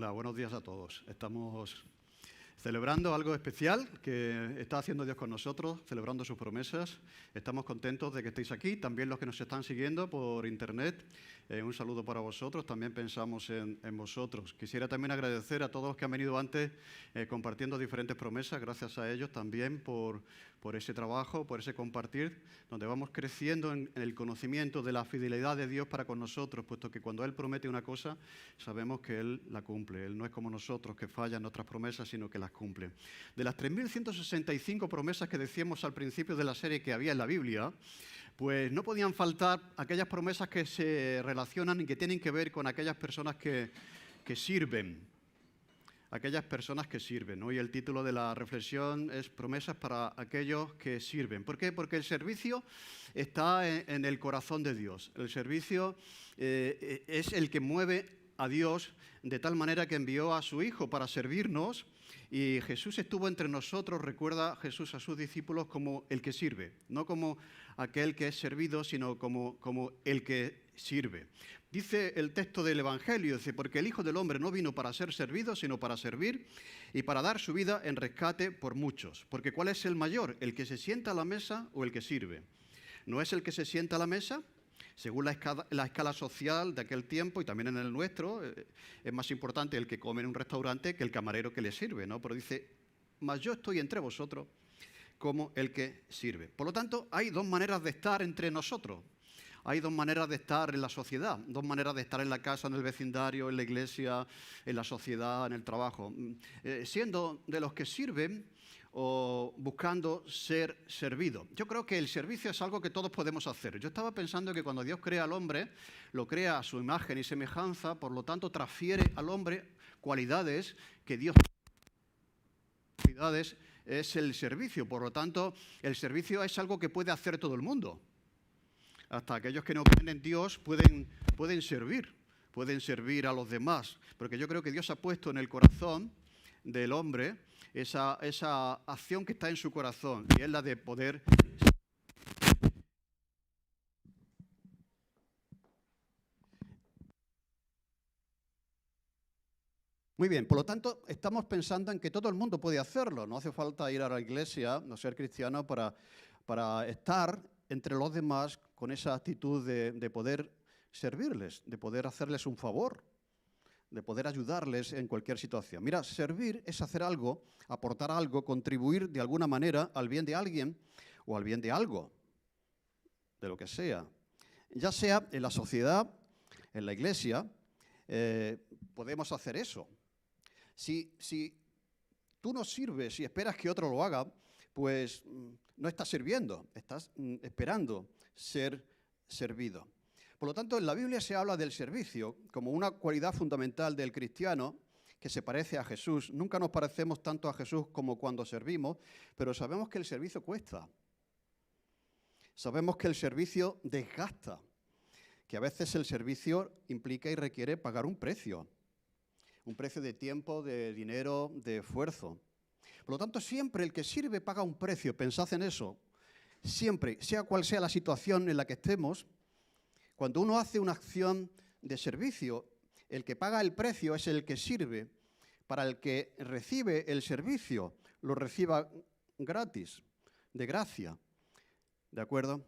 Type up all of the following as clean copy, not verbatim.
Hola, buenos días a todos. Estamos celebrando algo especial que está haciendo Dios con nosotros, celebrando sus promesas. Estamos contentos de que estéis aquí, también los que nos están siguiendo por internet. Un saludo para vosotros, también pensamos en vosotros. Quisiera también agradecer a todos los que han venido antes compartiendo diferentes promesas, gracias a ellos también por ese trabajo, por ese compartir, donde vamos creciendo en el conocimiento de la fidelidad de Dios para con nosotros, puesto que cuando Él promete una cosa, sabemos que Él la cumple. Él no es como nosotros, que fallan nuestras promesas, sino que las cumple. De las 3.165 promesas que decíamos al principio de la serie que había en la Biblia, pues no podían faltar aquellas promesas que se relacionan y que tienen que ver con aquellas personas que sirven. Aquellas personas que sirven. Hoy el título de la reflexión es Promesas para aquellos que sirven. ¿Por qué? Porque el servicio está en el corazón de Dios. El servicio es el que mueve a Dios de tal manera que envió a su Hijo para servirnos. Y Jesús estuvo entre nosotros, recuerda Jesús a sus discípulos como el que sirve, no como aquel que es servido, sino como el que sirve. Dice el texto del Evangelio, dice, porque el Hijo del Hombre no vino para ser servido, sino para servir y para dar su vida en rescate por muchos. Porque ¿cuál es el mayor? ¿El que se sienta a la mesa o el que sirve? ¿No es el que se sienta a la mesa? Según la escala social de aquel tiempo y también en el nuestro, es más importante el que come en un restaurante que el camarero que le sirve, ¿no? Pero dice, mas yo estoy entre vosotros como el que sirve. Por lo tanto, hay dos maneras de estar entre nosotros. Hay dos maneras de estar en la sociedad, dos maneras de estar en la casa, en el vecindario, en la iglesia, en la sociedad, en el trabajo. Siendo de los que sirven o buscando ser servido. Yo creo que el servicio es algo que todos podemos hacer. Yo estaba pensando que cuando Dios crea al hombre, lo crea a su imagen y semejanza, por lo tanto transfiere al hombre cualidades que Dios cualidades es el servicio. Por lo tanto, el servicio es algo que puede hacer todo el mundo. Hasta aquellos que no creen en Dios pueden servir a los demás. Porque yo creo que Dios ha puesto en el corazón del hombre esa acción que está en su corazón, y es la de poder. Muy bien, por lo tanto, estamos pensando en que todo el mundo puede hacerlo. No hace falta ir a la iglesia, no ser cristiano, para estar entre los demás con esa actitud de poder servirles, de poder hacerles un favor, de poder ayudarles en cualquier situación. Mira, servir es hacer algo, aportar algo, contribuir de alguna manera al bien de alguien o al bien de algo, de lo que sea. Ya sea en la sociedad, en la iglesia, podemos hacer eso. Si tú no sirves y esperas que otro lo haga, pues no estás sirviendo, estás esperando ser servido. Por lo tanto, en la Biblia se habla del servicio como una cualidad fundamental del cristiano que se parece a Jesús. Nunca nos parecemos tanto a Jesús como cuando servimos, pero sabemos que el servicio cuesta. Sabemos que el servicio desgasta, que a veces el servicio implica y requiere pagar un precio de tiempo, de dinero, de esfuerzo. Por lo tanto, siempre el que sirve paga un precio. Pensad en eso. Siempre, sea cual sea la situación en la que estemos, cuando uno hace una acción de servicio, el que paga el precio es el que sirve. Para el que recibe el servicio, lo reciba gratis, de gracia. ¿De acuerdo?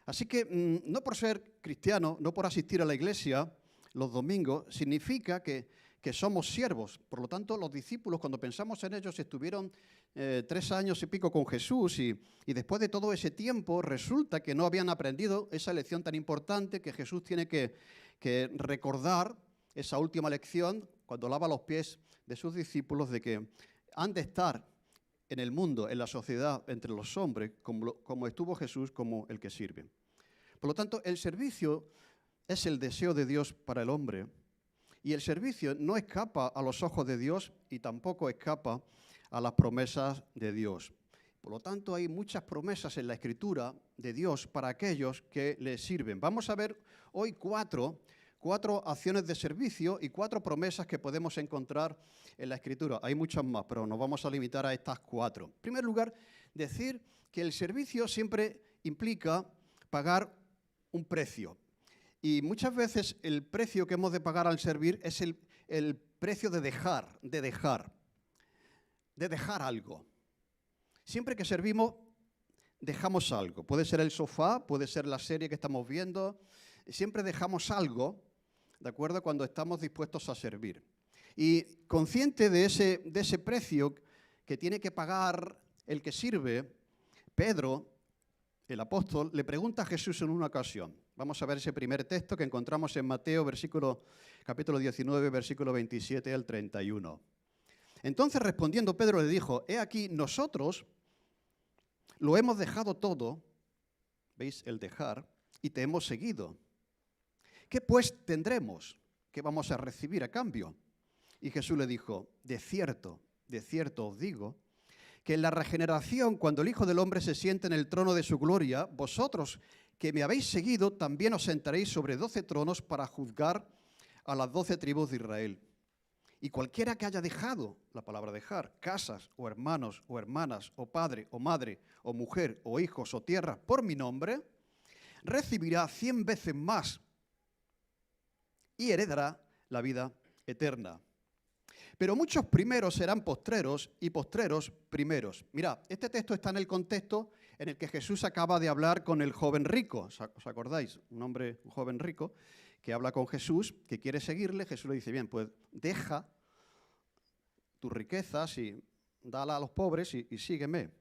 Así que no por ser cristiano, no por asistir a la iglesia los domingos, significa que somos siervos. Por lo tanto, los discípulos, cuando pensamos en ellos, estuvieron 3 años y pico con Jesús y después de todo ese tiempo resulta que no habían aprendido esa lección tan importante que Jesús tiene que recordar, esa última lección, cuando lava los pies de sus discípulos, de que han de estar en el mundo, en la sociedad, entre los hombres, como estuvo Jesús, como el que sirve. Por lo tanto, el servicio es el deseo de Dios para el hombre. Y el servicio no escapa a los ojos de Dios y tampoco escapa a las promesas de Dios. Por lo tanto, hay muchas promesas en la Escritura de Dios para aquellos que le sirven. Vamos a ver hoy cuatro acciones de servicio y 4 promesas que podemos encontrar en la Escritura. Hay muchas más, pero nos vamos a limitar a estas 4. En primer lugar, decir que el servicio siempre implica pagar un precio. Y muchas veces el precio que hemos de pagar al servir es el precio de dejar algo. Siempre que servimos, dejamos algo. Puede ser el sofá, puede ser la serie que estamos viendo. Siempre dejamos algo, ¿de acuerdo?, cuando estamos dispuestos a servir. Y consciente de ese precio que tiene que pagar el que sirve, Pedro, el apóstol, le pregunta a Jesús en una ocasión. Vamos a ver ese primer texto que encontramos en Mateo, capítulo 19, versículo 27 al 31. Entonces, respondiendo, Pedro le dijo: he aquí, nosotros lo hemos dejado todo, ¿veis? El dejar, y te hemos seguido. ¿Qué pues tendremos? ¿Qué vamos a recibir a cambio? Y Jesús le dijo: de cierto os digo, que en la regeneración, cuando el Hijo del Hombre se siente en el trono de su gloria, vosotros que me habéis seguido, también os sentaréis sobre 12 tronos para juzgar a las 12 tribus de Israel. Y cualquiera que haya dejado, la palabra dejar, casas, o hermanos, o hermanas, o padre, o madre, o mujer, o hijos, o tierras, por mi nombre, recibirá 100 veces más y heredará la vida eterna. Pero muchos primeros serán postreros y postreros primeros. Mirad, este texto está en el contexto en el que Jesús acaba de hablar con el joven rico. ¿Os acordáis? Un joven rico que habla con Jesús, que quiere seguirle. Jesús le dice: bien, pues deja tus riquezas y dala a los pobres y sígueme.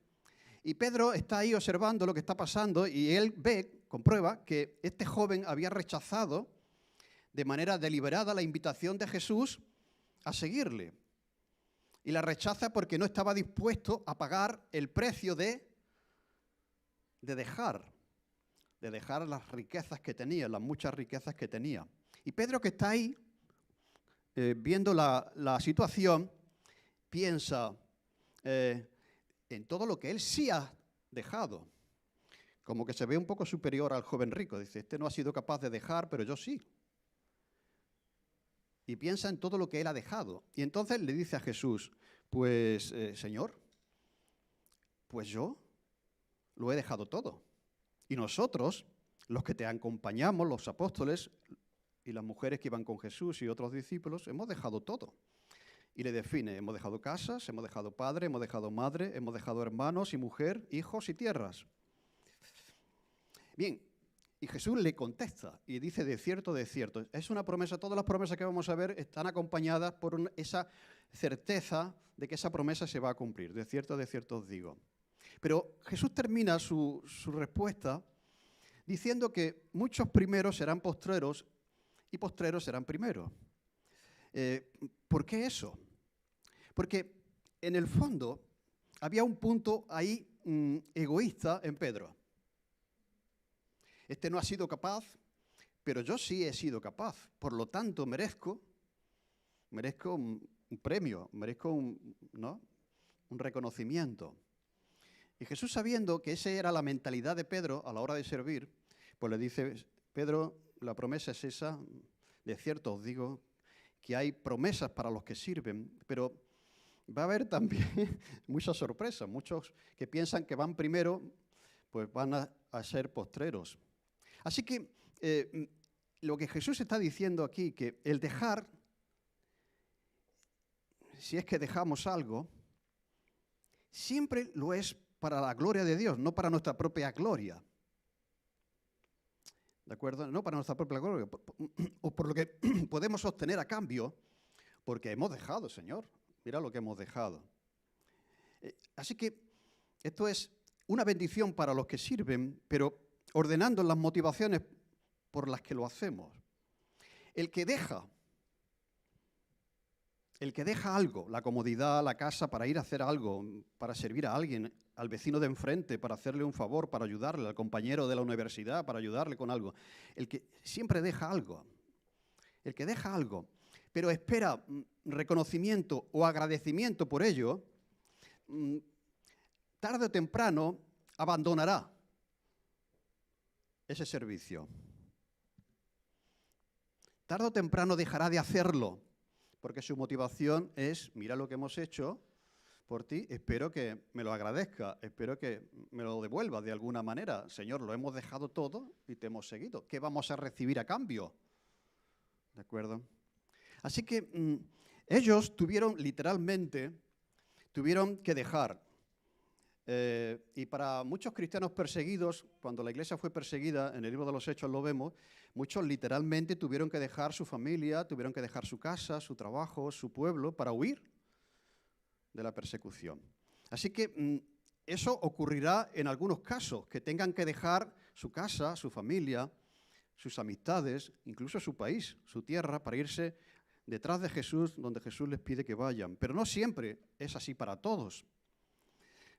Y Pedro está ahí observando lo que está pasando y él comprueba que este joven había rechazado de manera deliberada la invitación de Jesús a seguirle. Y la rechaza porque no estaba dispuesto a pagar el precio de dejar las riquezas que tenía, las muchas riquezas que tenía. Y Pedro, que está ahí, viendo la situación, piensa en todo lo que él sí ha dejado. Como que se ve un poco superior al joven rico. Dice: este no ha sido capaz de dejar, pero yo sí. Y piensa en todo lo que él ha dejado. Y entonces le dice a Jesús: pues, Señor, pues yo lo he dejado todo. Y nosotros, los que te acompañamos, los apóstoles y las mujeres que iban con Jesús y otros discípulos, hemos dejado todo. Y le define: hemos dejado casas, hemos dejado padre, hemos dejado madre, hemos dejado hermanos y mujer, hijos y tierras. Bien. Y Jesús le contesta y dice: de cierto. Es una promesa. Todas las promesas que vamos a ver están acompañadas por esa certeza de que esa promesa se va a cumplir. De cierto os digo. Pero Jesús termina su respuesta diciendo que muchos primeros serán postreros y postreros serán primeros. ¿Por qué eso? Porque en el fondo había un punto ahí egoísta en Pedro. Este no ha sido capaz, pero yo sí he sido capaz. Por lo tanto, merezco un premio, merezco un reconocimiento. Y Jesús, sabiendo que esa era la mentalidad de Pedro a la hora de servir, pues le dice: Pedro, la promesa es esa. De cierto os digo que hay promesas para los que sirven, pero va a haber también muchas sorpresas. Muchos que piensan que van primero, pues van a ser postreros. Así que lo que Jesús está diciendo aquí, que el dejar, si es que dejamos algo, siempre lo es para la gloria de Dios, no para nuestra propia gloria. ¿De acuerdo? No para nuestra propia gloria, o por lo que podemos obtener a cambio, porque hemos dejado, Señor. Mira lo que hemos dejado. Así que esto es una bendición para los que sirven, pero ordenando las motivaciones por las que lo hacemos. El que deja algo, la comodidad, la casa, para ir a hacer algo, para servir a alguien, al vecino de enfrente, para hacerle un favor, para ayudarle, al compañero de la universidad, para ayudarle con algo. El que siempre deja algo. El que deja algo, pero espera reconocimiento o agradecimiento por ello, tarde o temprano abandonará ese servicio. Tarde o temprano dejará de hacerlo, porque su motivación es: mira lo que hemos hecho por ti, espero que me lo agradezca, espero que me lo devuelvas de alguna manera. Señor, lo hemos dejado todo y te hemos seguido. ¿Qué vamos a recibir a cambio? ¿De acuerdo? Así que ellos literalmente, tuvieron que dejar. Y para muchos cristianos perseguidos, cuando la iglesia fue perseguida, en el libro de los Hechos lo vemos, muchos literalmente tuvieron que dejar su familia, tuvieron que dejar su casa, su trabajo, su pueblo, para huir de la persecución. Así que eso ocurrirá en algunos casos, que tengan que dejar su casa, su familia, sus amistades, incluso su país, su tierra, para irse detrás de Jesús, donde Jesús les pide que vayan. Pero no siempre es así para todos.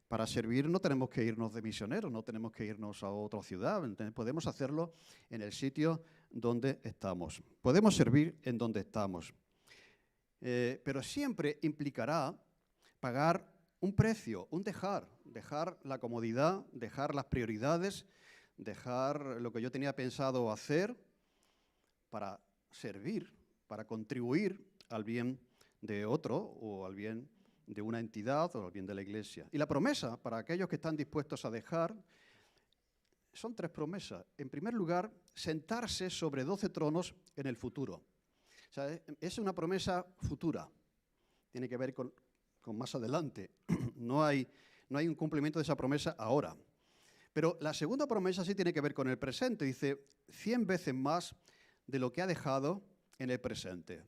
Para servir no tenemos que irnos de misioneros, no tenemos que irnos a otra ciudad. Entonces, podemos hacerlo en el sitio donde estamos. Podemos servir en donde estamos. Pero siempre implicará pagar un precio, un dejar la comodidad, dejar las prioridades, dejar lo que yo tenía pensado hacer para servir, para contribuir al bien de otro o al bien de una entidad o al bien de la iglesia. Y la promesa para aquellos que están dispuestos a dejar son 3 promesas. En primer lugar, sentarse sobre 12 tronos en el futuro. O sea, es una promesa futura. Tiene que ver con más adelante. No hay un cumplimiento de esa promesa ahora. Pero la segunda promesa sí tiene que ver con el presente. Dice, 100 veces más de lo que ha dejado en el presente.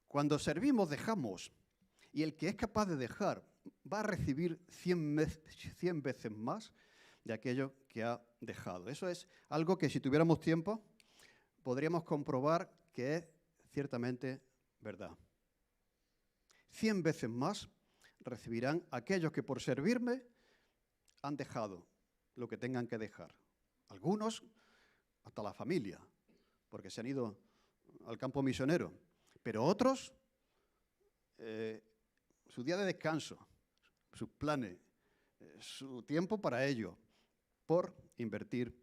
Cuando servimos, dejamos. Y el que es capaz de dejar va a recibir 100 veces más de aquello que ha dejado. Eso es algo que si tuviéramos tiempo podríamos comprobar que es ciertamente verdad. 100 veces más recibirán aquellos que por servirme han dejado lo que tengan que dejar. Algunos hasta la familia, porque se han ido al campo misionero. Pero otros, su día de descanso, sus planes, su tiempo para ello, por invertir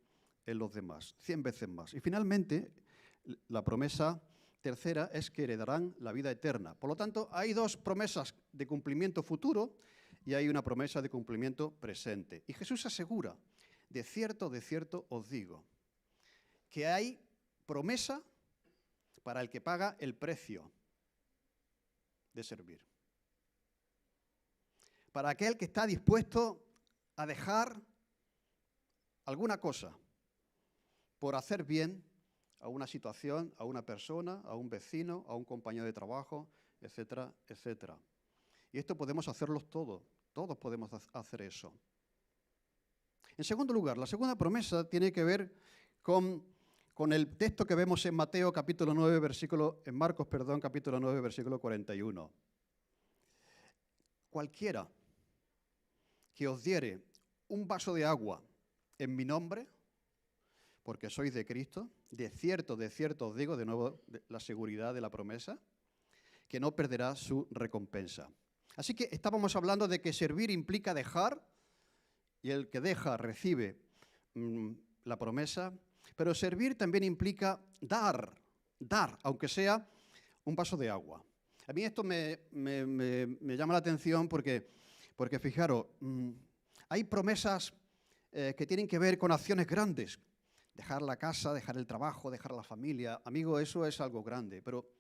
en los demás, 100 veces más. Y finalmente, la promesa tercera es que heredarán la vida eterna. Por lo tanto, hay 2 promesas de cumplimiento futuro y hay una promesa de cumplimiento presente. Y Jesús asegura, de cierto os digo, que hay promesa para el que paga el precio de servir. Para aquel que está dispuesto a dejar alguna cosa por hacer bien a una situación, a una persona, a un vecino, a un compañero de trabajo, etcétera, etcétera. Y esto podemos hacerlo todos podemos hacer eso. En segundo lugar, la segunda promesa tiene que ver con el texto que vemos en Marcos capítulo 9, versículo 41. Cualquiera que os diere un vaso de agua en mi nombre, porque sois de Cristo, de cierto os digo, de nuevo la seguridad de la promesa, que no perderá su recompensa. Así que estábamos hablando de que servir implica dejar, y el que deja recibe la promesa. Pero servir también implica dar, aunque sea un vaso de agua. A mí esto me llama la atención porque fijaros, hay promesas que tienen que ver con acciones grandes. Dejar la casa, dejar el trabajo, dejar la familia. Amigo, eso es algo grande. Pero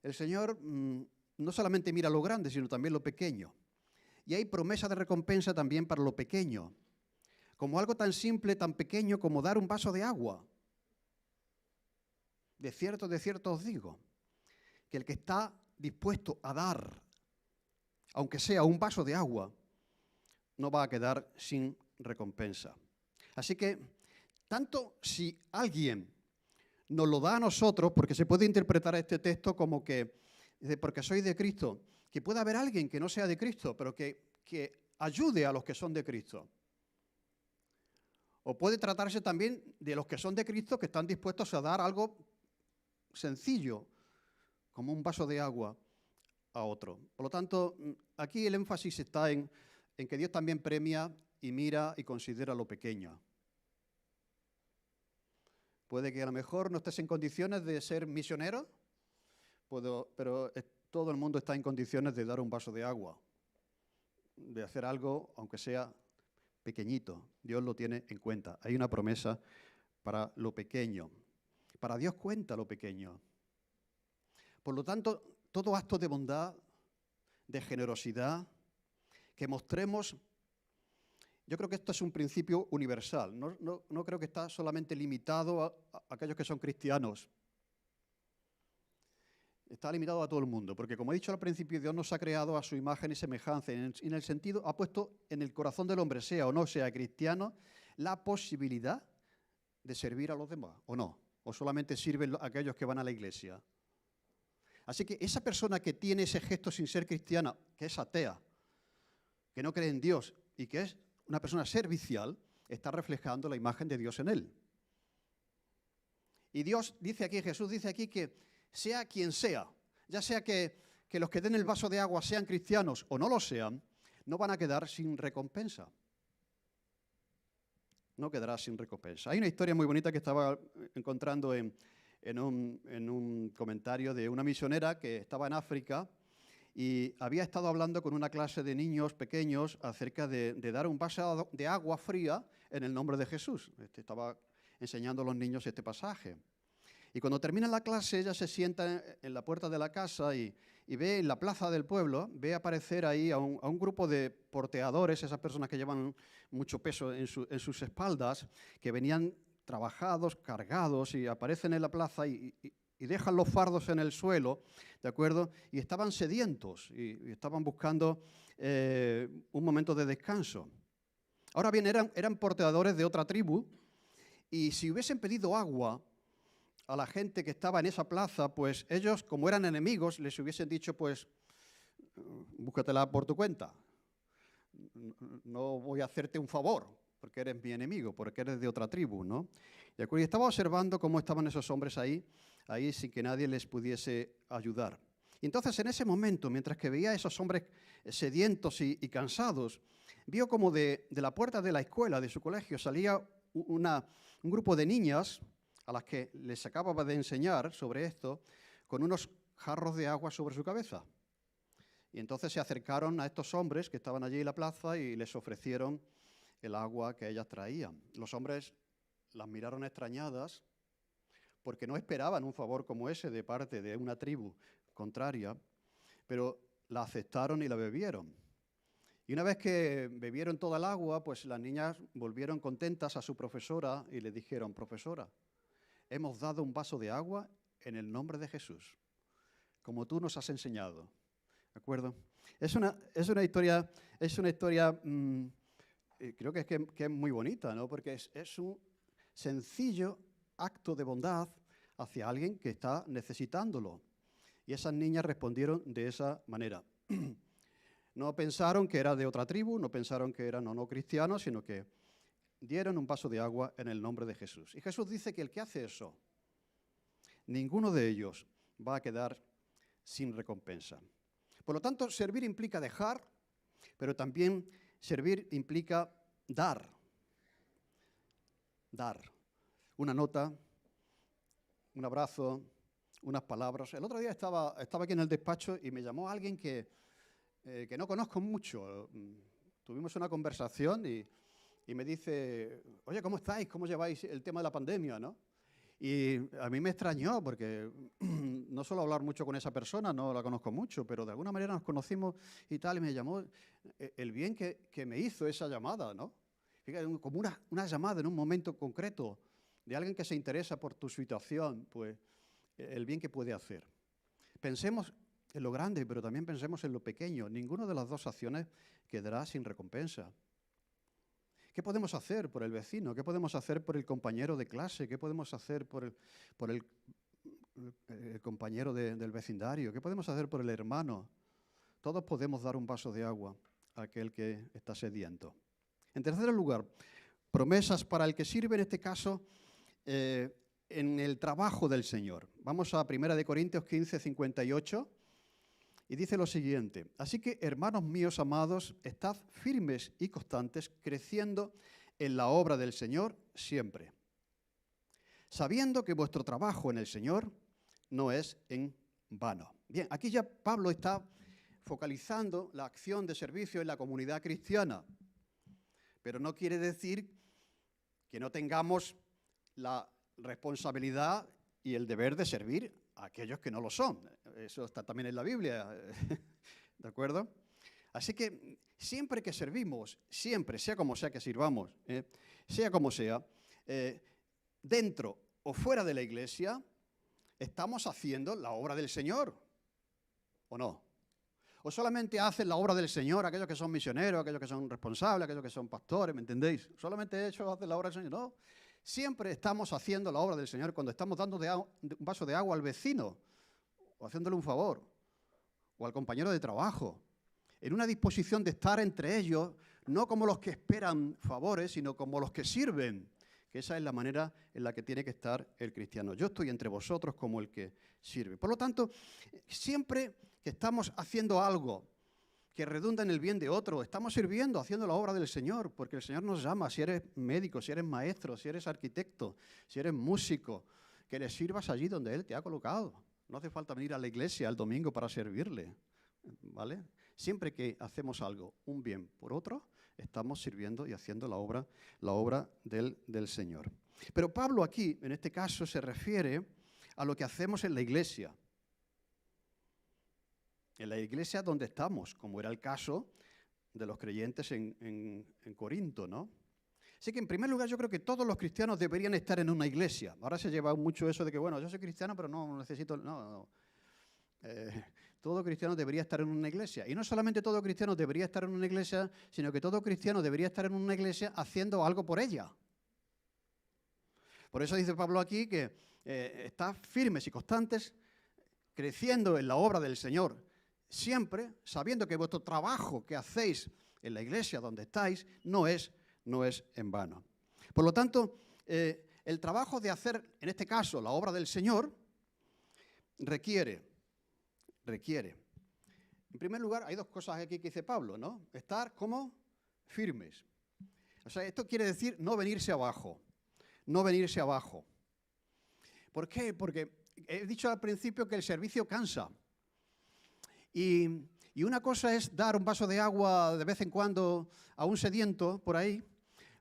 el Señor no solamente mira lo grande, sino también lo pequeño. Y hay promesas de recompensa también para lo pequeño. Como algo tan simple, tan pequeño como dar un vaso de agua. De cierto os digo, que el que está dispuesto a dar, aunque sea un vaso de agua, no va a quedar sin recompensa. Así que, tanto si alguien nos lo da a nosotros, porque se puede interpretar este texto como que, porque soy de Cristo, que pueda haber alguien que no sea de Cristo, pero que ayude a los que son de Cristo. O puede tratarse también de los que son de Cristo que están dispuestos a dar algo sencillo, como un vaso de agua a otro. Por lo tanto, aquí el énfasis está en que Dios también premia y mira y considera lo pequeño. Puede que a lo mejor no estés en condiciones de ser misionero, pero todo el mundo está en condiciones de dar un vaso de agua, de hacer algo, aunque sea pequeñito. Dios lo tiene en cuenta. Hay una promesa para lo pequeño. Para Dios cuenta lo pequeño. Por lo tanto, todo acto de bondad, de generosidad, que mostremos, yo creo que esto es un principio universal, no creo que está solamente limitado a aquellos que son cristianos. Está limitado a todo el mundo, porque como he dicho al principio, Dios nos ha creado a su imagen y semejanza, y en el sentido, ha puesto en el corazón del hombre, sea o no sea cristiano, la posibilidad de servir a los demás, o no, o solamente sirven aquellos que van a la iglesia. Así que esa persona que tiene ese gesto sin ser cristiana, que es atea, que no cree en Dios y que es una persona servicial, está reflejando la imagen de Dios en él. Y Dios dice aquí, Jesús dice aquí que sea quien sea, ya sea que los que den el vaso de agua sean cristianos o no lo sean, no van a quedar sin recompensa. No quedará sin recompensa. Hay una historia muy bonita que estaba encontrando en un comentario de una misionera que estaba en África y había estado hablando con una clase de niños pequeños acerca de dar un vaso de agua fría en el nombre de Jesús. Estaba enseñando a los niños este pasaje. Y cuando termina la clase, ella se sienta en la puerta de la casa y ve en la plaza del pueblo, ve aparecer ahí a un grupo de porteadores, esas personas que llevan mucho peso en sus espaldas, que venían trabajados, cargados, y aparecen en la plaza y dejan los fardos en el suelo, ¿de acuerdo? Y estaban sedientos y estaban buscando un momento de descanso. Ahora bien, eran porteadores de otra tribu, y si hubiesen pedido agua a la gente que estaba en esa plaza, pues ellos, como eran enemigos, les hubiesen dicho, pues, búscatela por tu cuenta. No voy a hacerte un favor, porque eres mi enemigo, porque eres de otra tribu, ¿no? Y estaba observando cómo estaban esos hombres ahí sin que nadie les pudiese ayudar. Y entonces, en ese momento, mientras que veía a esos hombres sedientos y cansados, vio como de la puerta de la escuela, de su colegio, salía un grupo de niñas a las que les acababa de enseñar sobre esto, con unos jarros de agua sobre su cabeza. Y entonces se acercaron a estos hombres que estaban allí en la plaza y les ofrecieron el agua que ellas traían. Los hombres las miraron extrañadas porque no esperaban un favor como ese de parte de una tribu contraria, pero la aceptaron y la bebieron. Y una vez que bebieron toda el agua, pues las niñas volvieron contentas a su profesora y le dijeron, profesora, hemos dado un vaso de agua en el nombre de Jesús, como tú nos has enseñado. ¿De acuerdo? Es una historia, creo que es muy bonita, ¿no? Porque es un sencillo acto de bondad hacia alguien que está necesitándolo. Y esas niñas respondieron de esa manera. No pensaron que era de otra tribu, no pensaron que eran no cristianos, sino que dieron un vaso de agua en el nombre de Jesús. Y Jesús dice que el que hace eso, ninguno de ellos va a quedar sin recompensa. Por lo tanto, servir implica dejar, pero también servir implica dar. Dar. Una nota, un abrazo, unas palabras. El otro día estaba aquí en el despacho y me llamó alguien que no conozco mucho. Tuvimos una conversación y me dice, oye, ¿cómo estáis? ¿Cómo lleváis el tema de la pandemia, no? Y a mí me extrañó porque no suelo hablar mucho con esa persona, no la conozco mucho, pero de alguna manera nos conocimos y tal, y me llamó el bien que me hizo esa llamada, ¿no? Fíjate, como una llamada en un momento concreto de alguien que se interesa por tu situación, pues el bien que puede hacer. Pensemos en lo grande, pero también pensemos en lo pequeño. Ninguna de las dos acciones quedará sin recompensa. ¿Qué podemos hacer por el vecino? ¿Qué podemos hacer por el compañero de clase? ¿Qué podemos hacer por el compañero del vecindario? ¿Qué podemos hacer por el hermano? Todos podemos dar un vaso de agua a aquel que está sediento. En tercer lugar, promesas para el que sirve, en este caso, en el trabajo del Señor. Vamos a 1 Corintios 15, 58. Y dice lo siguiente, así que, hermanos míos amados, estad firmes y constantes, creciendo en la obra del Señor siempre, sabiendo que vuestro trabajo en el Señor no es en vano. Bien, aquí ya Pablo está focalizando la acción de servicio en la comunidad cristiana, pero no quiere decir que no tengamos la responsabilidad y el deber de servir a aquellos que no lo son. Eso está también en la Biblia, ¿de acuerdo? Así que siempre que servimos, siempre, sea como sea que sirvamos, sea como sea, dentro o fuera de la iglesia, estamos haciendo la obra del Señor, ¿o no? ¿O solamente hacen la obra del Señor aquellos que son misioneros, aquellos que son responsables, aquellos que son pastores, ¿me entendéis? ¿Solamente ellos hacen la obra del Señor? No. Siempre estamos haciendo la obra del Señor cuando estamos dando un vaso de agua al vecino, o haciéndole un favor, o al compañero de trabajo, en una disposición de estar entre ellos, no como los que esperan favores, sino como los que sirven, que esa es la manera en la que tiene que estar el cristiano. Yo estoy entre vosotros como el que sirve. Por lo tanto, siempre que estamos haciendo algo que redunda en el bien de otro, estamos sirviendo, haciendo la obra del Señor, porque el Señor nos llama, si eres médico, si eres maestro, si eres arquitecto, si eres músico, que le sirvas allí donde Él te ha colocado. No hace falta venir a la iglesia el domingo para servirle, ¿vale? Siempre que hacemos algo, un bien por otro, estamos sirviendo y haciendo la obra del Señor. Pero Pablo aquí, en este caso, se refiere a lo que hacemos en la iglesia. En la iglesia donde estamos, como era el caso de los creyentes en Corinto, ¿no? Así que, en primer lugar, yo creo que todos los cristianos deberían estar en una iglesia. Ahora se lleva mucho eso de que, bueno, yo soy cristiano, pero no necesito... No. Todo cristiano debería estar en una iglesia. Y no solamente todo cristiano debería estar en una iglesia, sino que todo cristiano debería estar en una iglesia haciendo algo por ella. Por eso dice Pablo aquí que está firmes y constantes, creciendo en la obra del Señor, siempre sabiendo que vuestro trabajo que hacéis en la iglesia donde estáis no es en vano. Por lo tanto, el trabajo de hacer, en este caso, la obra del Señor, requiere. En primer lugar, hay dos cosas aquí que dice Pablo, ¿no? Estar como firmes. O sea, esto quiere decir no venirse abajo. ¿Por qué? Porque he dicho al principio que el servicio cansa. Y una cosa es dar un vaso de agua de vez en cuando a un sediento por ahí,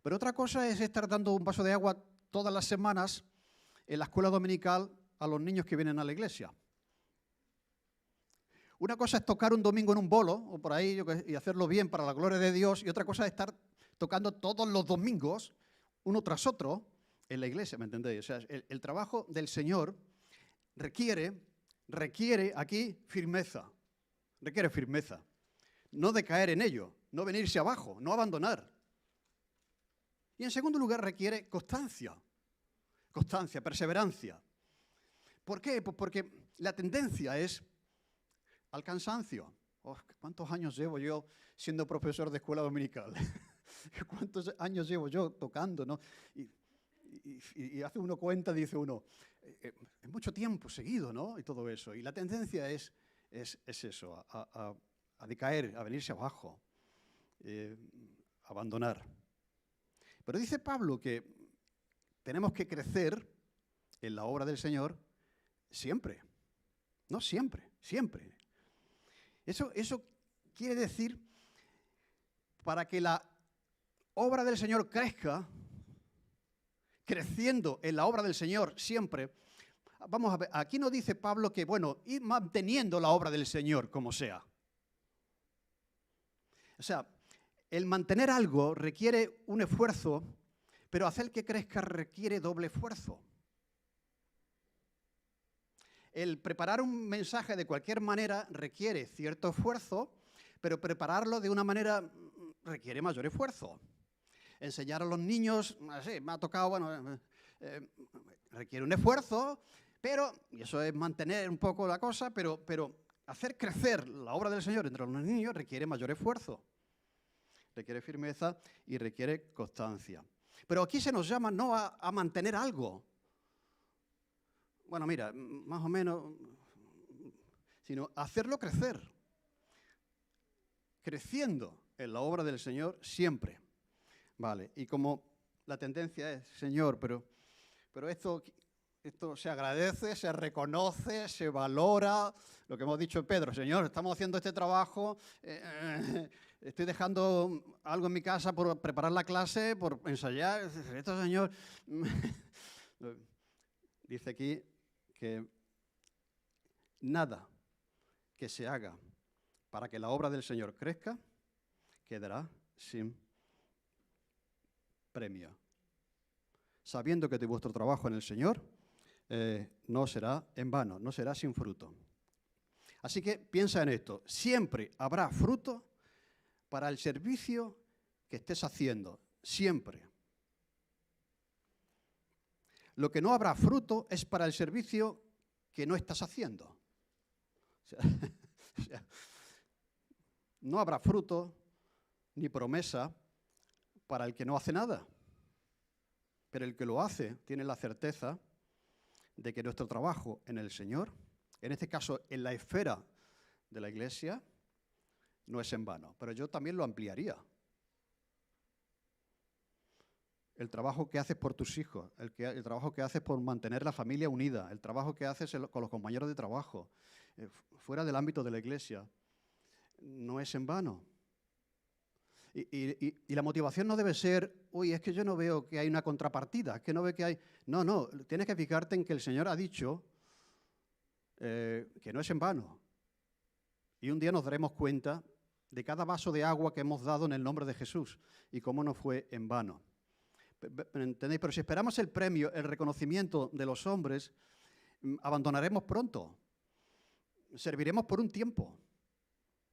pero otra cosa es estar dando un vaso de agua todas las semanas en la escuela dominical a los niños que vienen a la iglesia. Una cosa es tocar un domingo en un bolo o por ahí y hacerlo bien para la gloria de Dios, y otra cosa es estar tocando todos los domingos, uno tras otro, en la iglesia, ¿me entendéis? O sea, el trabajo del Señor requiere aquí firmeza. Requiere firmeza. No decaer en ello, no venirse abajo, no abandonar. Y en segundo lugar requiere constancia, perseverancia. ¿Por qué? Pues porque la tendencia es al cansancio. Oh, ¿cuántos años llevo yo siendo profesor de escuela dominical? ¿Cuántos años llevo yo tocando, no? Y hace uno cuenta, dice uno, es mucho tiempo seguido, ¿no? Y todo eso. Y la tendencia es eso, a decaer, a venirse abajo, abandonar. Pero dice Pablo que tenemos que crecer en la obra del Señor siempre. No siempre, siempre. Eso quiere decir, para que la obra del Señor crezca, creciendo en la obra del Señor siempre, vamos a ver, aquí no dice Pablo que, bueno, ir manteniendo la obra del Señor como sea. O sea, el mantener algo requiere un esfuerzo, pero hacer que crezca requiere doble esfuerzo. El preparar un mensaje de cualquier manera requiere cierto esfuerzo, pero prepararlo de una manera requiere mayor esfuerzo. Enseñar a los niños, así, me ha tocado, bueno, requiere un esfuerzo, pero, y eso es mantener un poco la cosa, pero hacer crecer la obra del Señor entre los niños requiere mayor esfuerzo. Requiere firmeza y requiere constancia. Pero aquí se nos llama no a mantener algo. Bueno, mira, más o menos, sino hacerlo crecer. Creciendo en la obra del Señor siempre. Vale, y como la tendencia es, Señor, pero esto se agradece, se reconoce, se valora, lo que hemos dicho en Pedro, Señor, estamos haciendo este trabajo, estoy dejando algo en mi casa por preparar la clase, por ensayar, esto, Señor, dice aquí que nada que se haga para que la obra del Señor crezca, quedará sin premio. Sabiendo que vuestro trabajo en el Señor no será en vano, no será sin fruto. Así que piensa en esto, siempre habrá fruto para el servicio que estés haciendo, siempre. Lo que no habrá fruto es para el servicio que no estás haciendo. O sea, no habrá fruto ni promesa para el que no hace nada. Pero el que lo hace tiene la certeza de que nuestro trabajo en el Señor, en este caso en la esfera de la Iglesia, no es en vano. Pero yo también lo ampliaría. El trabajo que haces por tus hijos, el trabajo que haces por mantener la familia unida, el trabajo que haces con los compañeros de trabajo, fuera del ámbito de la Iglesia, no es en vano. Y la motivación no debe ser, uy, es que yo no veo que hay una contrapartida, es que no veo que hay... No, tienes que fijarte en que el Señor ha dicho que no es en vano. Y un día nos daremos cuenta de cada vaso de agua que hemos dado en el nombre de Jesús y cómo no fue en vano. ¿Entendéis? Pero si esperamos el premio, el reconocimiento de los hombres, abandonaremos pronto. Serviremos por un tiempo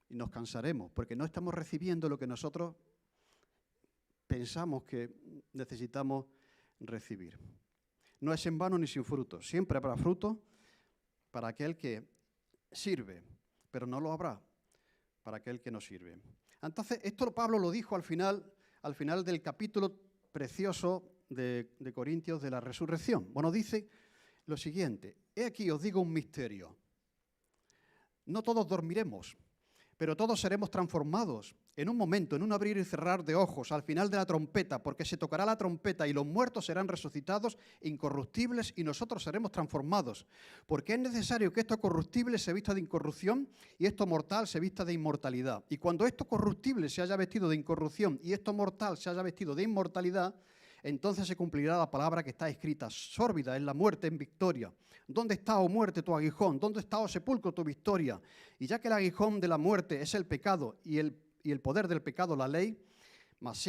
y nos cansaremos porque no estamos recibiendo lo que nosotros pensamos que necesitamos recibir. No es en vano ni sin fruto. Siempre habrá fruto para aquel que sirve, pero no lo habrá para aquel que no sirve. Entonces, esto Pablo lo dijo al final del capítulo precioso de Corintios de la resurrección. Bueno, dice lo siguiente: he aquí os digo un misterio. No todos dormiremos, pero todos seremos transformados en un momento, en un abrir y cerrar de ojos, al final de la trompeta, porque se tocará la trompeta y los muertos serán resucitados incorruptibles y nosotros seremos transformados. Porque es necesario que esto corruptible se vista de incorrupción y esto mortal se vista de inmortalidad. Y cuando esto corruptible se haya vestido de incorrupción y esto mortal se haya vestido de inmortalidad, entonces se cumplirá la palabra que está escrita: sórbida es la muerte en victoria. ¿Dónde está, oh muerte, tu aguijón? ¿Dónde está, oh sepulcro, tu victoria? Y ya que el aguijón de la muerte es el pecado y el poder del pecado la ley, mas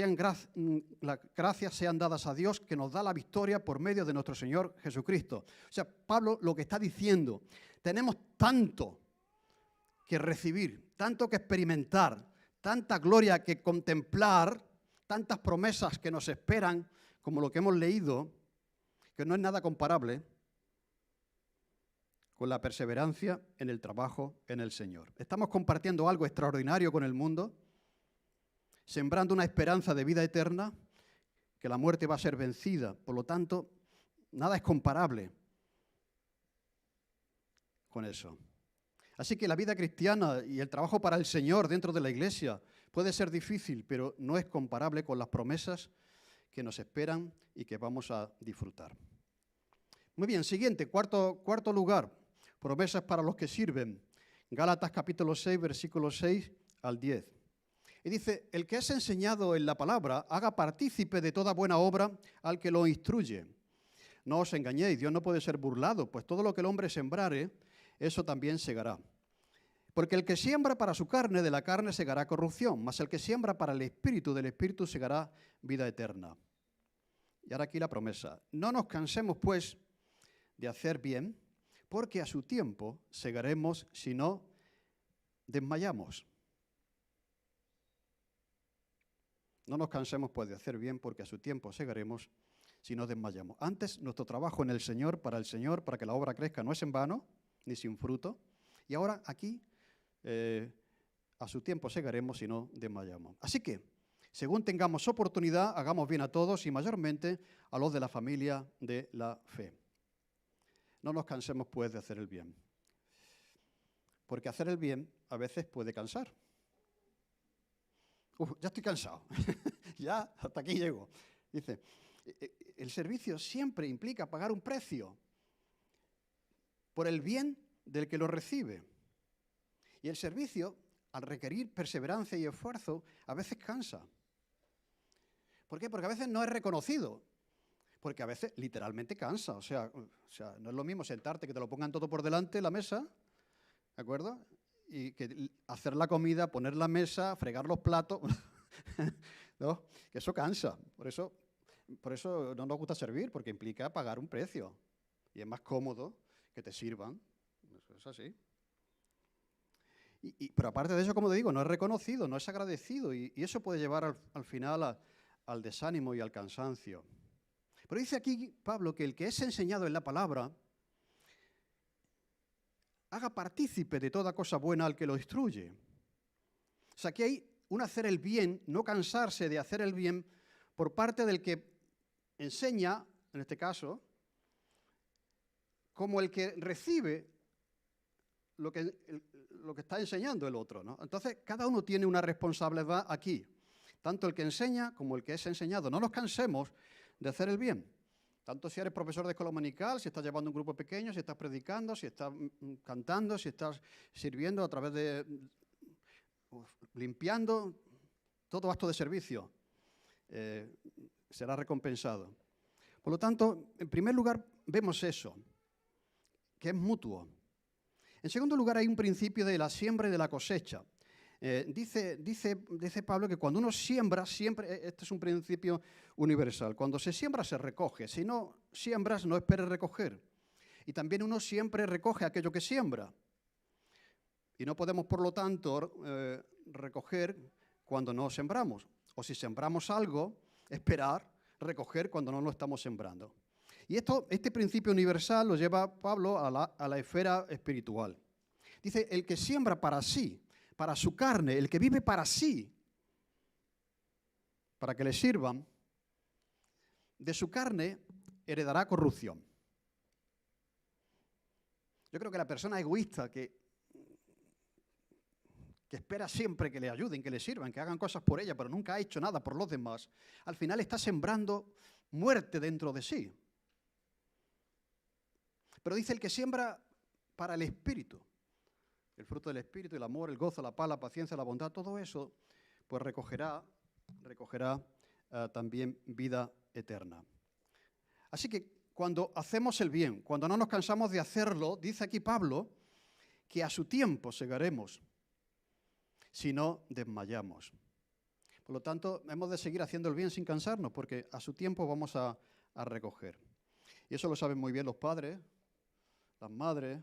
las gracias sean dadas a Dios que nos da la victoria por medio de nuestro Señor Jesucristo. O sea, Pablo lo que está diciendo, tenemos tanto que recibir, tanto que experimentar, tanta gloria que contemplar, tantas promesas que nos esperan, como lo que hemos leído, que no es nada comparable con la perseverancia en el trabajo en el Señor. Estamos compartiendo algo extraordinario con el mundo, sembrando una esperanza de vida eterna, que la muerte va a ser vencida. Por lo tanto, nada es comparable con eso. Así que la vida cristiana y el trabajo para el Señor dentro de la Iglesia puede ser difícil, pero no es comparable con las promesas que nos esperan y que vamos a disfrutar. Muy bien, siguiente, cuarto lugar, promesas para los que sirven. Gálatas capítulo 6, versículos 6 al 10. Y dice: el que es enseñado en la palabra, haga partícipe de toda buena obra al que lo instruye. No os engañéis, Dios no puede ser burlado, pues todo lo que el hombre sembrare, eso también segará. Porque el que siembra para su carne, de la carne segará corrupción, mas el que siembra para el Espíritu, del Espíritu segará vida eterna. Y ahora aquí la promesa: no nos cansemos, pues, de hacer bien, porque a su tiempo segaremos si no desmayamos. No nos cansemos, pues, de hacer bien, porque a su tiempo segaremos si no desmayamos. Antes, nuestro trabajo en el Señor, para que la obra crezca, no es en vano, ni sin fruto. Y ahora aquí, a su tiempo segaremos si no desmayamos. Así que, según tengamos oportunidad, hagamos bien a todos y mayormente a los de la familia de la fe. No nos cansemos, pues, de hacer el bien. Porque hacer el bien a veces puede cansar. Ya estoy cansado. Ya hasta aquí llego. Dice, el servicio siempre implica pagar un precio por el bien del que lo recibe. Y el servicio, al requerir perseverancia y esfuerzo, a veces cansa. ¿Por qué? Porque a veces no es reconocido. Porque a veces literalmente cansa. O sea, no es lo mismo sentarte, que te lo pongan todo por delante en la mesa, ¿de acuerdo? Y que hacer la comida, poner la mesa, fregar los platos, ¿no? Que eso cansa. Por eso no nos gusta servir, porque implica pagar un precio. Y es más cómodo que te sirvan. Eso es así. Pero aparte de eso, como te digo, no es reconocido, no es agradecido. Y eso puede llevar al final al desánimo y al cansancio. Pero dice aquí Pablo que el que es enseñado en la palabra haga partícipe de toda cosa buena al que lo instruye. O sea, que hay un hacer el bien, no cansarse de hacer el bien por parte del que enseña, en este caso, como el que recibe lo que está enseñando el otro, ¿no? Entonces, cada uno tiene una responsabilidad aquí, tanto el que enseña como el que es enseñado. No nos cansemos de hacer el bien. Tanto si eres profesor de escuela dominical, si estás llevando un grupo pequeño, si estás predicando, si estás cantando, si estás sirviendo a través de limpiando, todo acto de servicio será recompensado. Por lo tanto, en primer lugar, vemos eso, que es mutuo. En segundo lugar, hay un principio de la siembra y de la cosecha. Dice Pablo que cuando uno siembra, siempre, este es un principio universal, cuando se siembra se recoge, si no siembras no esperes recoger. Y también uno siempre recoge aquello que siembra. Y no podemos, por lo tanto, recoger cuando no sembramos. O si sembramos algo, esperar recoger cuando no lo estamos sembrando. Y este principio universal lo lleva Pablo a la esfera espiritual. Dice, el que siembra para sí, para su carne, el que vive para sí, para que le sirvan, de su carne heredará corrupción. Yo creo que la persona egoísta que espera siempre que le ayuden, que le sirvan, que hagan cosas por ella, pero nunca ha hecho nada por los demás, al final está sembrando muerte dentro de sí. Pero dice el que siembra para el Espíritu, el fruto del Espíritu, el amor, el gozo, la paz, la paciencia, la bondad, todo eso, pues recogerá también vida eterna. Así que cuando hacemos el bien, cuando no nos cansamos de hacerlo, dice aquí Pablo, que a su tiempo segaremos, si no desmayamos. Por lo tanto, hemos de seguir haciendo el bien sin cansarnos, porque a su tiempo vamos a recoger. Y eso lo saben muy bien los padres, las madres,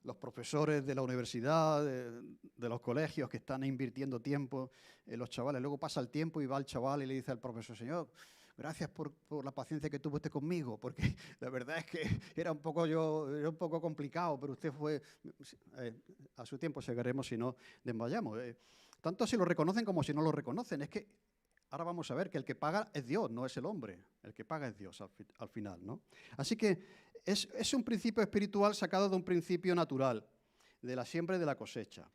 los profesores de la universidad, de los colegios que están invirtiendo tiempo en los chavales. Luego pasa el tiempo y va el chaval y le dice al profesor, señor, gracias por la paciencia que tuvo usted conmigo, porque la verdad es que era un poco complicado, pero usted fue, a su tiempo segaremos si no desmayamos. Tanto si lo reconocen como si no lo reconocen. Es que ahora vamos a ver que el que paga es Dios, no es el hombre. El que paga es Dios al final, ¿no? Así que es un principio espiritual sacado de un principio natural, de la siembra y de la cosecha.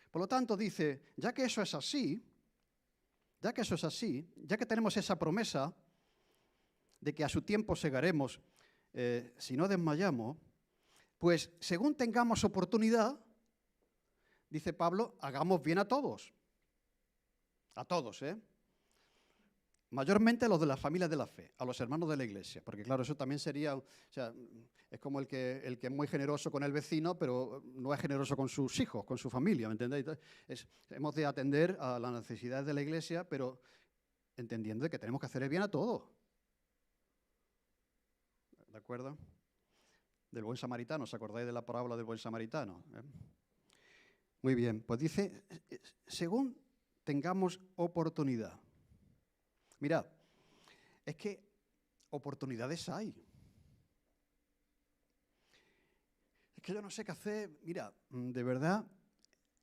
Por lo tanto, dice, ya que eso es así, ya que tenemos esa promesa de que a su tiempo segaremos si no desmayamos, pues según tengamos oportunidad, dice Pablo, hagamos bien a todos. A todos, mayormente a los de las familias de la fe, a los hermanos de la iglesia, porque claro, eso también sería, o sea, es como el que es muy generoso con el vecino, pero no es generoso con sus hijos, con su familia, ¿me entendéis? Hemos de atender a las necesidades de la iglesia, pero entendiendo que tenemos que hacer el bien a todos. ¿De acuerdo? Del buen samaritano, ¿os acordáis de la parábola del buen samaritano? Muy bien, pues dice, según tengamos oportunidad. Mirad, es que oportunidades hay. Es que yo no sé qué hacer. Mira, de verdad,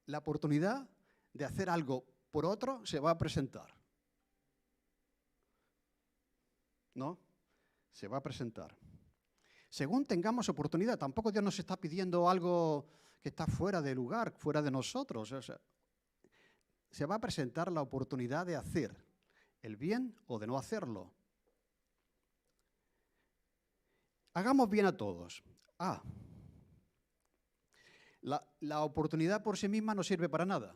la oportunidad de hacer algo por otro se va a presentar. ¿No? Se va a presentar. Según tengamos oportunidad, tampoco Dios nos está pidiendo algo que está fuera de lugar, fuera de nosotros. O sea, se va a presentar la oportunidad de hacer el bien o de no hacerlo. Hagamos bien a todos. La oportunidad por sí misma no sirve para nada.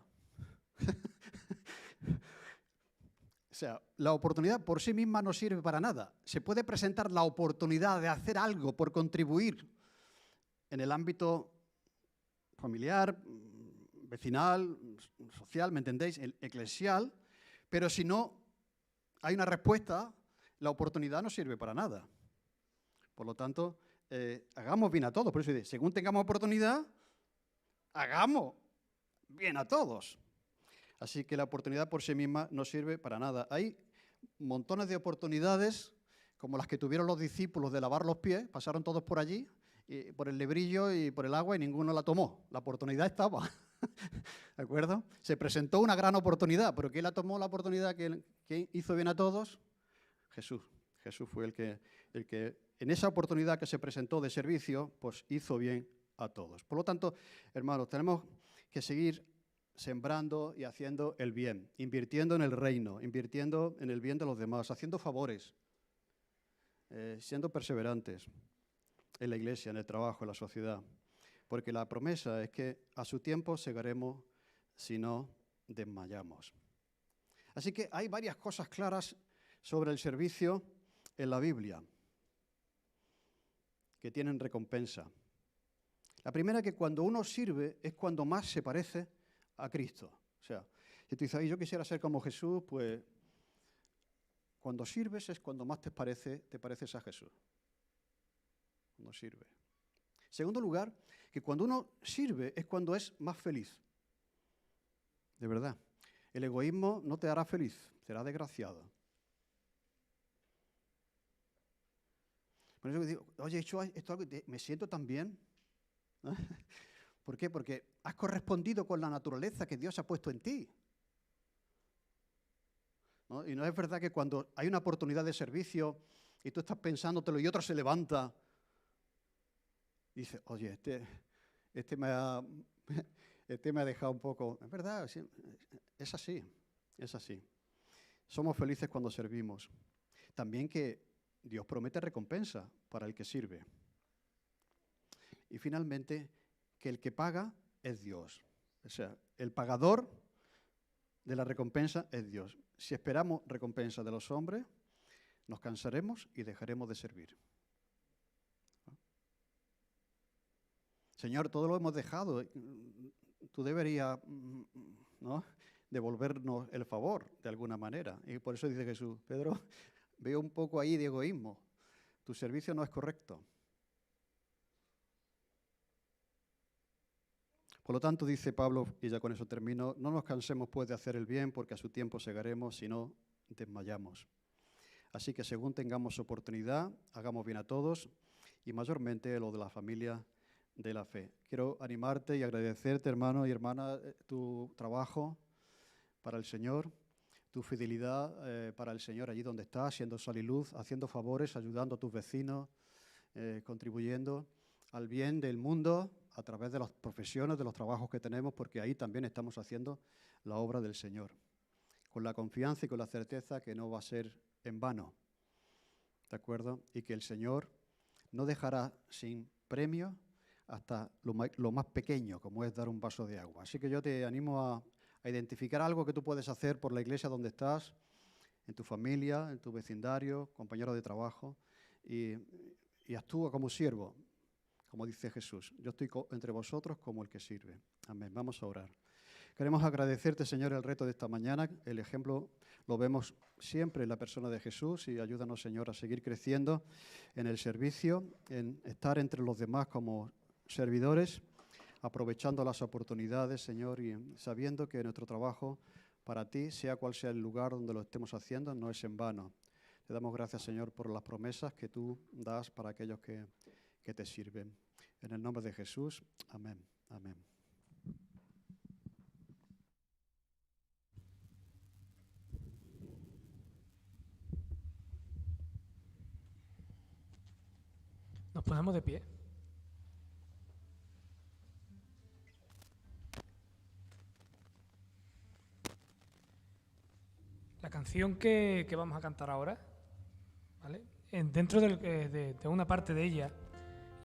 O sea, la oportunidad por sí misma no sirve para nada. Se puede presentar la oportunidad de hacer algo por contribuir en el ámbito familiar, vecinal, social, ¿me entendéis? El eclesial, pero si no hay una respuesta, la oportunidad no sirve para nada. Por lo tanto, hagamos bien a todos. Por eso dice, según tengamos oportunidad, hagamos bien a todos. Así que la oportunidad por sí misma no sirve para nada. Hay montones de oportunidades, como las que tuvieron los discípulos de lavar los pies, pasaron todos por allí, por el lebrillo y por el agua, y ninguno la tomó. La oportunidad estaba. ¿De acuerdo? Se presentó una gran oportunidad, pero ¿quién la tomó la oportunidad? ¿Quién hizo bien a todos? Jesús. Jesús fue el que en esa oportunidad que se presentó de servicio, pues hizo bien a todos. Por lo tanto, hermanos, tenemos que seguir sembrando y haciendo el bien, invirtiendo en el reino, invirtiendo en el bien de los demás, haciendo favores, siendo perseverantes en la iglesia, en el trabajo, en la sociedad. Porque la promesa es que a su tiempo segaremos si no desmayamos. Así que hay varias cosas claras sobre el servicio en la Biblia que tienen recompensa. La primera, que cuando uno sirve es cuando más se parece a Cristo. O sea, si tú dices, yo quisiera ser como Jesús, pues cuando sirves es cuando más te pareces a Jesús. Cuando sirve. Segundo lugar, que cuando uno sirve es cuando es más feliz. De verdad. El egoísmo no te hará feliz, te hará desgraciado. Por eso digo, oye, esto me siento tan bien. ¿Por qué? Porque has correspondido con la naturaleza que Dios ha puesto en ti. ¿No? Y no es verdad que cuando hay una oportunidad de servicio y tú estás pensándotelo y otro se levanta y dice, oye, este me ha dejado un poco... Es verdad, es así, es así. Somos felices cuando servimos. También que Dios promete recompensa para el que sirve. Y finalmente, que el que paga es Dios. O sea, el pagador de la recompensa es Dios. Si esperamos recompensa de los hombres, nos cansaremos y dejaremos de servir. Señor, todo lo hemos dejado. Tú deberías, ¿no?, devolvernos el favor de alguna manera. Y por eso dice Jesús, Pedro, veo un poco ahí de egoísmo. Tu servicio no es correcto. Por lo tanto, dice Pablo, y ya con eso termino, no nos cansemos pues de hacer el bien, porque a su tiempo segaremos si no desmayamos. Así que según tengamos oportunidad, hagamos bien a todos, y mayormente lo de la familia de la fe. Quiero animarte y agradecerte, hermano y hermana, tu trabajo para el Señor, tu fidelidad para el Señor allí donde estás, siendo sal y luz, haciendo favores, ayudando a tus vecinos, contribuyendo al bien del mundo a través de las profesiones, de los trabajos que tenemos, porque ahí también estamos haciendo la obra del Señor, con la confianza y con la certeza que no va a ser en vano, ¿de acuerdo? Y que el Señor no dejará sin premio hasta lo más pequeño, como es dar un vaso de agua. Así que yo te animo a identificar algo que tú puedes hacer por la iglesia donde estás, en tu familia, en tu vecindario, compañero de trabajo, y actúa como siervo, como dice Jesús. Yo estoy entre vosotros como el que sirve. Amén. Vamos a orar. Queremos agradecerte, Señor, el reto de esta mañana. El ejemplo lo vemos siempre en la persona de Jesús y ayúdanos, Señor, a seguir creciendo en el servicio, en estar entre los demás como servidores, aprovechando las oportunidades, Señor, y sabiendo que nuestro trabajo para ti, sea cual sea el lugar donde lo estemos haciendo, no es en vano. Te damos gracias, Señor, por las promesas que tú das para aquellos que te sirven. En el nombre de Jesús, amén. Amén. Nos ponemos de pie. La canción que vamos a cantar ahora, ¿vale? Dentro de una parte de ella